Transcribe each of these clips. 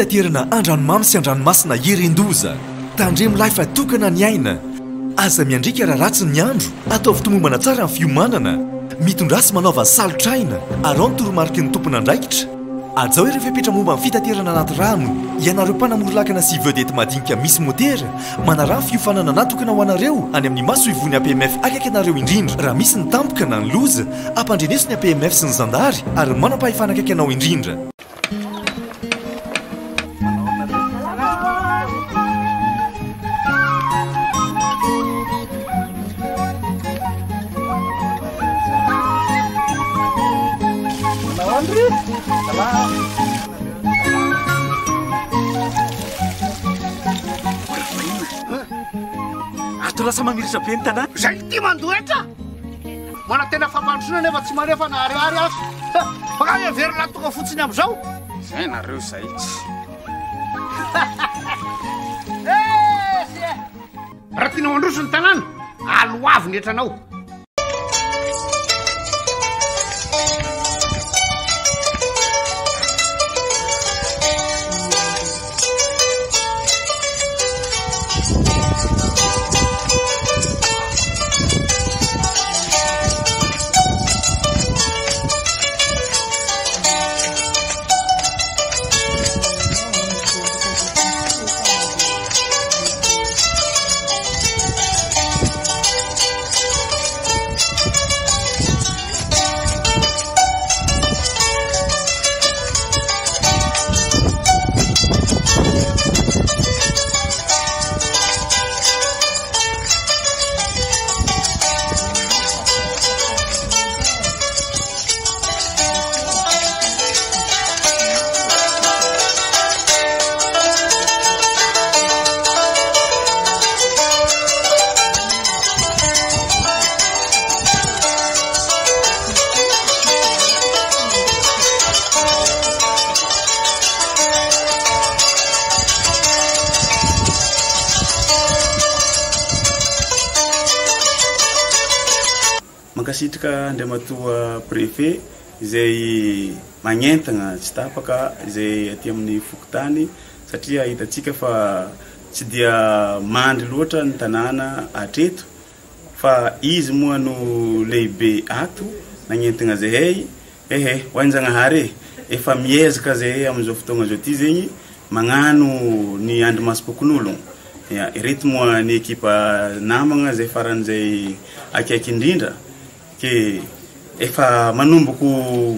fitaterana andranomamy sy andranomasina Irendoza. Tandremo lahy fa tokana ny aina. Aza miandrika raha ratsy ny andro, atao fitomombana tsara ny fiomanana. Mitondrasy manaova salotraina, arao ny toromarika ny tompon'andraikitra. Azao ireo fepetra momba ny fitaterana anaty rano. Ianareo mpanamory-lakana sy vedety madinika misy motera, manarano fiofanana natokana ho anareo any amin'ny maso ivony APMF akaiky anareo indrindra. Raha misy ny tampoka na ny loza, ampandreneso ny APMF sy ny zandary ary manam-pahefana akaiky anao indrindra. Ato lasa mamiritra be ny tanàna. Zay ty mandoetra. Mana tena fampandrosona nefa tsy manefa na ariary azy. Fa everina toka fotsiny am'izao. Zay nareo zay. Raha tiana mandroso ny tanàna, aloavy ny etranao. Mankasitraka Andriamatoa préfet izay magnentagna tsy tapaka izay aty amin'ny Fokotany satria hitatsika fa tsy dia mandry loatra ny tanàna atreto fa izy moa no lehibe ato nagnentagna zahay ho anjagnahary efa miezaka zahay amin'izao fotoagna zao ty zegny magnano ny andro masom-pokon'ologno. Ireto moa ny ekipa namagna zay faran'izay akaiky indrindra ke efa manomboko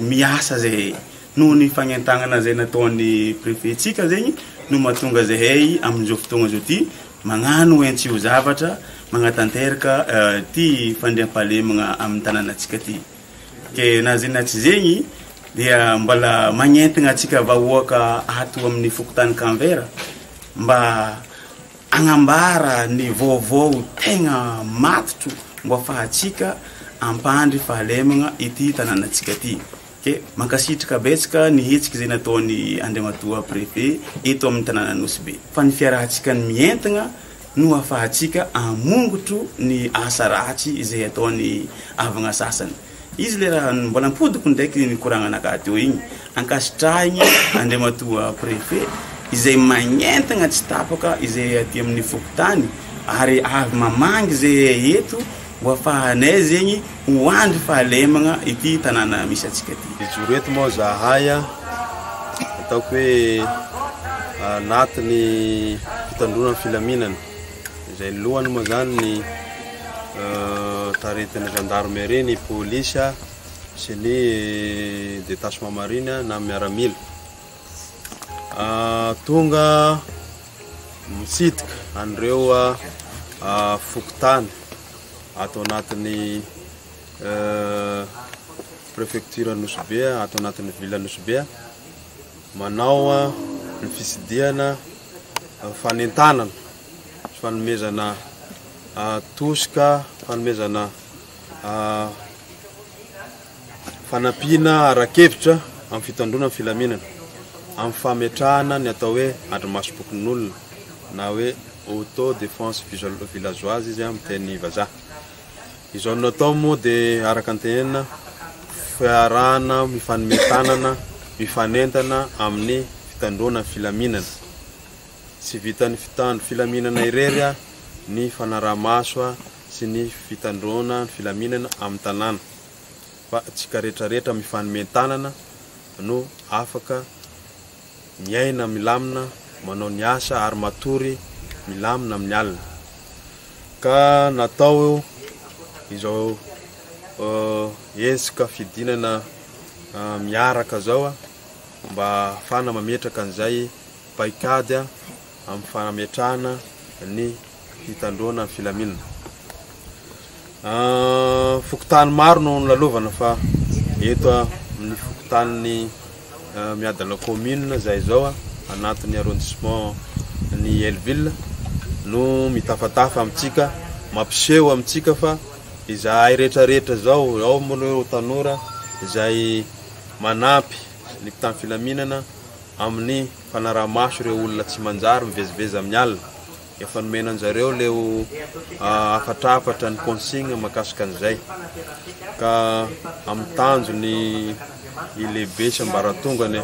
miasa zahay noho ny fagnentagnana zay nataon'ny préfetsika zegny no mahatonga zahay amin'izao fotoagna zao ty magnano entsio zavatra magnatanteraka ty fandriam-pahalemagna amin'ny tanànatsika ty. Ke na zay na tsy zegny dia mbala magnentagna atsika vahoaka ato amin'ny Fokotany Canvera mba agnambara ny vaovao tegna matotro mba afahatsika ampandry fahalemagna ity tanànatsika ty. Ke mankasitraka betsaka ny hetsiky zay nataon'ny Andriamatoa préfet eto amin'ny tanàna Nosy-Be. Fa ny fiarahantsika ny mientagna no afahatsika amongotro ny asa ratsy izay ataon'ny avagna sasany. Izy le raha mbola ampodiko ndraiky ny koragnanaka teo igny ankasitrahigny Andriamatoa préfet izay magnentagna tsy tapaka izay aty amin'ny Fokotany ary avy mamangy zay eto mba afahanay zegny hoandry fahalemagna ity tanàna misy atsika ty. Joro eto moa zahay ataoko hoe anatin'ny fitandrona filaminana izay lohany moa zany ny taretin'ny gendarmerie ny polisa sy ny détachement marine na miaramila tonga misitrika andreo Fokotany ato anatin'ny préfecture Nosy-Be ato anatin'ny ville Nosy-Be manao ny fisidiana fanentanana fanomezana tosika fanomezana fanampiana arakevitra amin'ny fitandrona filaminana amin'ny fametrahana ny atao hoe andro masom-pokon'olona na hoe auto-défense villageoise izy amin'ny teny vazaha. Izao natao moa dia araka antenana fiarahana mifanometanana mifanentana amin'ny fitandrona filaminana sy vitany fitandro filaminana irery ny fanaramaso sy ny fitandrona filaminana amin'ny tanàna fa tsika rehetrarehetra mifanomentanana no afaka miaina milamina manao ny asa ary matory milamina amin'ny alina ka natao izao ezika fidinana miaraka zao mba fana mametraka an'izay paikady amin'ny fanametrahana ny fitandrona ny filaminana fokotany maro no lalovana fa eto amin'ny fokotany miadana commune zay zao anatin'ny arrondissement ny Elville no mitafatafa amitsika mampiseho amitsika fa izay rehetrarehetra zao ao moa tanora izay manampy ny mpitandro filaminana amin'ny fanaramaso ireo olona tsy manjary mivezivezy amin'ny alina efa nomena anjareo leo afatrafatra ny consigne makasika an'izay ka amin'ny tanjony ilehibe sy ambaratongany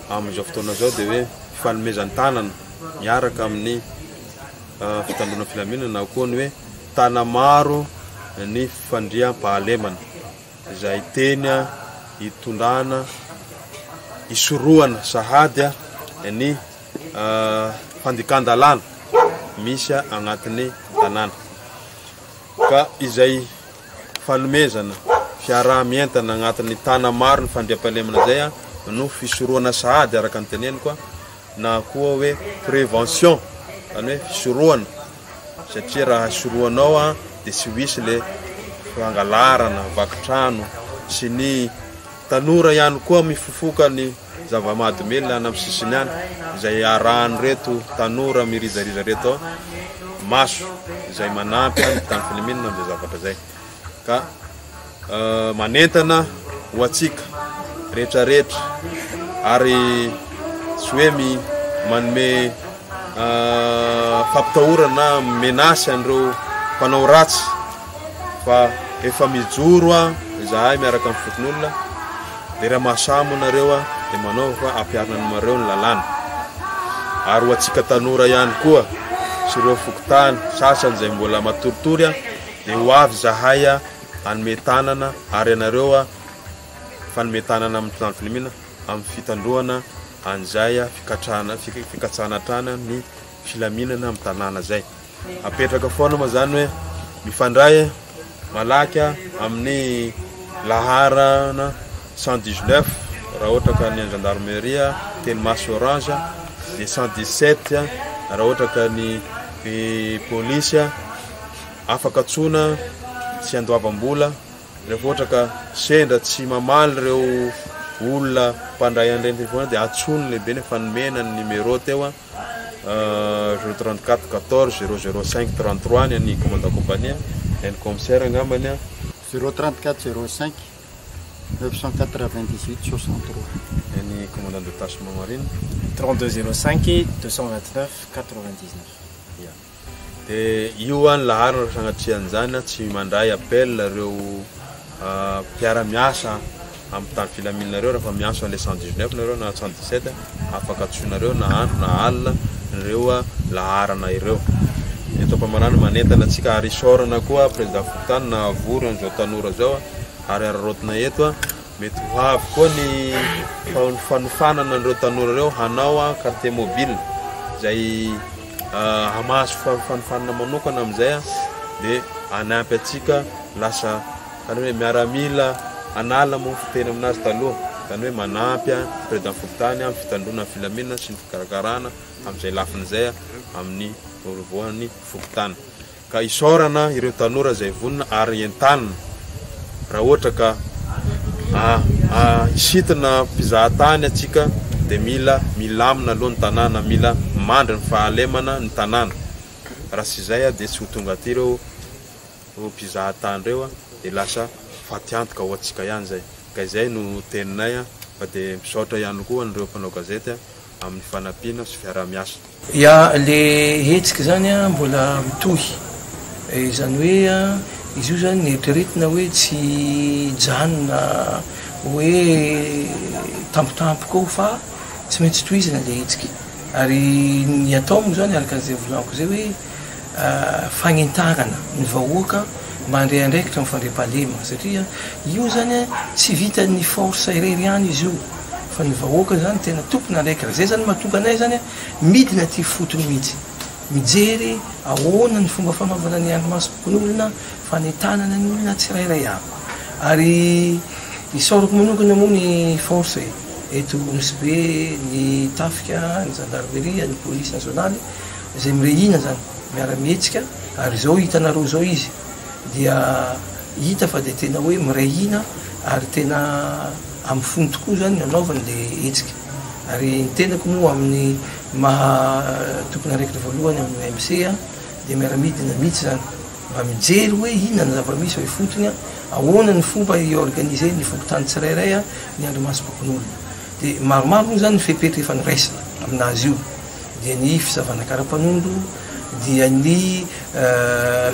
amin'izao fotoana zao dia hoe fifanomezan-tanana miaraka amin'ny fitandrona filaminana koa ny hoe tana maro ny fifandriam-pahalemana izay teny hitondrana isoroana sahady ny fandikandalana misy agnatin'ny tanàna ka izay fanomezana fiarah-mientana agnatin'ny tana maro ny fandriam-pahalemana zay no fisoroana sahady araka ny teneniko na koa hoe prévention zany hoe fisoroana satria raha soroanao dia tsy wisy le fangalarana vakitrano sy ny tanora ihany koa mifofoka ny zava-mahadomely any amin'ny sisiny any izay arahany reto tanora mirizariza reto maso izay manampy ny tany filaminana amin'izay zavatra zay ka manentana ho atsika rehetrarehetra ary tsy hoe manome fampitahorana menasy an'ireo mpanao ratsy fa efa mijoro zahay miaraka amin'ny fokon'olona dia raha mahasamo nareo dia manao fa ampiarina anareo ny lalàna ary ho atsika tanora ihany koa sy ireo fokotany sasany izay mbola matoritory dia ho avy zahay hanome tanana ary anareo fanome tanana amin'ny mpitandro filaminana amin'ny fitandroana an'izay fikatsahana trana ny filaminana amin'ny tanàna zay apetraka foana ma zany hoe mifandray malaky amin'ny laharana 119 raha ohatra ka ny gendarmerie Telimaso Orange dia 117 raha ohatra ka ny polisy afaka tsona tsy andoavam-bola rehefa ohatra ka sendra tsy mamaly ireo olona mpandray an'ireny telefona dia atsony lehibe ny fanomena ny numéro teo 034 14 005 33 ny commandant compagnie ny commissaire angambany 034 05 998 63 ny commandant de détachement marine 32 05 229 99 dia io ny laharana sagnatrian'izany tsy mandray appel ireo mpiara-miasa amin'ny tany filaminareo rehefa miasa le 119 nareo na 117 afaka atsonareo na andro na alina ireo laharana ireo eto mpamarana manentana atsika ary isorana koa président fokotany na avory an'izao tanora zao ary ararotina eto mety ho avy koa ny fanofanana an'ireo tanora reo hanao carte mobile zay hamaso fanofanana manokana amin'izay dia anampy atsika lasa zany hoe miaramila anala mo fiteny aminazy taloha zany hoe manampy président fokotany amin'ny fitandrona filaminana sy ny fikarakarana amin'izay lafin'izay amin'ny voany fokotany ka isorana ireo tanora zay vonina ary entanina raha ohatra ka isitina mpizahatany atsika dia mila milamina aloha ny tanàna mila mandry ny fahalemana ny tanàna raha sy izay dia tsy ho tonga aty ireo mpizahatany reo dia lasa fatiantoka ho atsika ihany zay ka izay no teninay fa dia misaotra ihany koa nireo mpanao gazety amin'ny fanampiana sy fiarah-miasa ya le hetsika zany mbola mitohy zany hoe izy io zany nieritreretina hoe tsy janona hoe tampotampoka fa tsy maintsy toizina le hetsika ary ny atao moa zany arak'izay volaniko zay hoe fagnentarana ny vahoaka mba andray andraikitra mifandre-pahalemana satria io zany tsy vita ny force irery ihany izy io fa ny vahoaka zany tena tompona andraiky raha zay zany mahatonga anay zany midina ty fotony mihitsy mijery ahoana ny fomba fanaovana ny andromasom-pokon'olona fanentanana ny olona tsirairay aby ary isorako manokana moa ny force eto misy be ny tafika ny gendarmerie ny police nationale zay mirehina zany miara-mihetsika ary zao hitanareo zao izy dia hita fa de tena hoe mirehina ary tena amin'ny fony tokoa zany anaovany le hetsika ary ny tenako moa amin'ny maha tompony araikitra voalohany amin'ny MC de miara-midina mihitsy zany mba mijery hoe inona zava-misy hoe fotony ahoana ny fomba iorganiser ny fokotany tsirairay ny andromasom-pokon'olona de maromaro moa zany ny fepetra efa niraisina aminazy io dia ny fisavana kara-panondro dia ny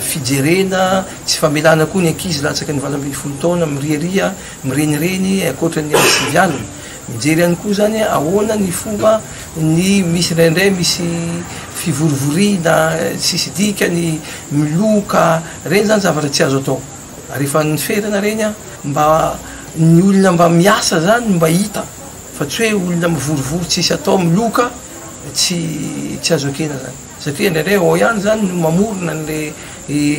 fijerena tsy famelana koa ny ankizy latsaky ny 20 taona miriaria mirenireny akoatra ny sivialina mijery ihany koa zany ahoana ny fomba ny misy raindray misy fivorivoriana tsisy dika ny miloka reny zany zavatra tsy azo atao ary efa ny ferana reny mba ny olona mba miasa zany mba hita fa tsy hoe olona mivorivory tsisy atao miloka tsy azo akena zany satria ndraindray ao ihany zany no mamorona nle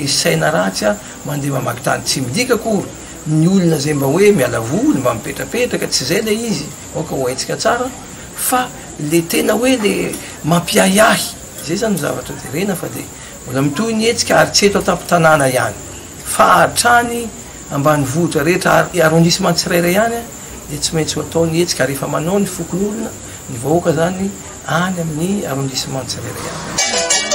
saina ratsy mandeha mamaky tany tsy midika kory ny olona zay mba hoe miala voly mba mipetrapetraka tsy zay le izy oka ho haitsika tsara fa le tena hoe le mampiahiahy zay zany zavatra jerena fa de mbola mitoy ny hetsika ary tsy eto atapy-tanàna ihany fa hatrany ambany vohitra rehetra arrondissement tsirairay ihany de tsy maintsy ho atao ny hetsika ary efa manao ny fokon'olona ny vahoaka zany any amin'ny arrondissement tsirairay ihany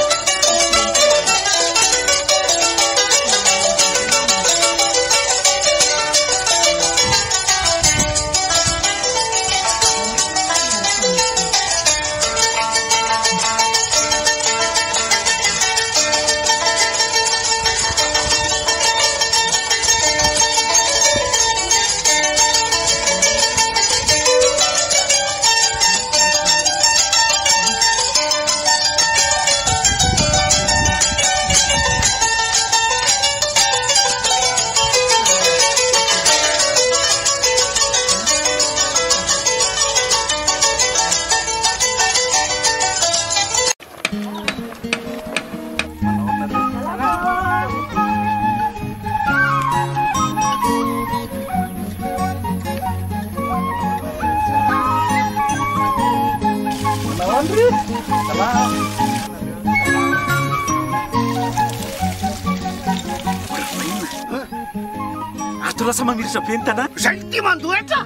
ato lasa mamiritra be ny tanàna zay ty mandoetra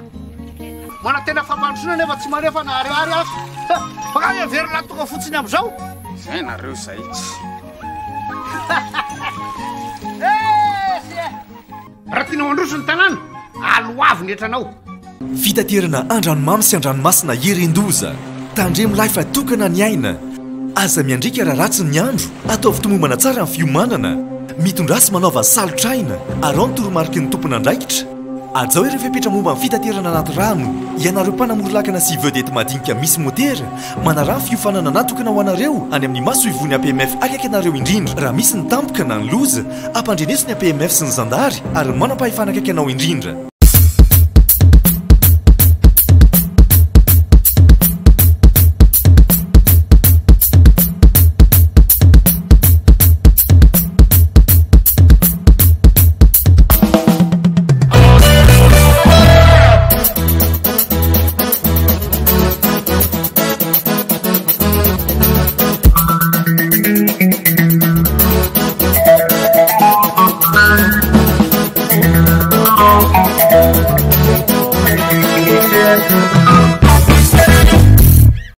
mana tena fampandrosoana nefa tsy manefa na ariary azo baka everina tonga fotsiny am'izao zay nareo zay tsy raha tianao androso ny tanàna aloavy netranao fitaterana andranomamy sy andranomasina irendoza tandremo lahy fa tokana ny aina aza miandrika raha ratsy ny andro ataovy tomombana tsara ny fiomanana mitondrasy manaova salotraina arao ny toromarika ny tompona andraikitra ajao ireo fepetra momba ny fitaterana anaty rano ianareo mpanamory-lakana sy vedety madinika misy motera manarah ny fiofanana natokana ho anareo any amin'ny maso ivony APMF akaiky anareo indrindra raha misy ny tampoka na ny loza ampandreneso ny APMF sy ny zandary ary manam-pahefana akaiky anao indrindra Yeah.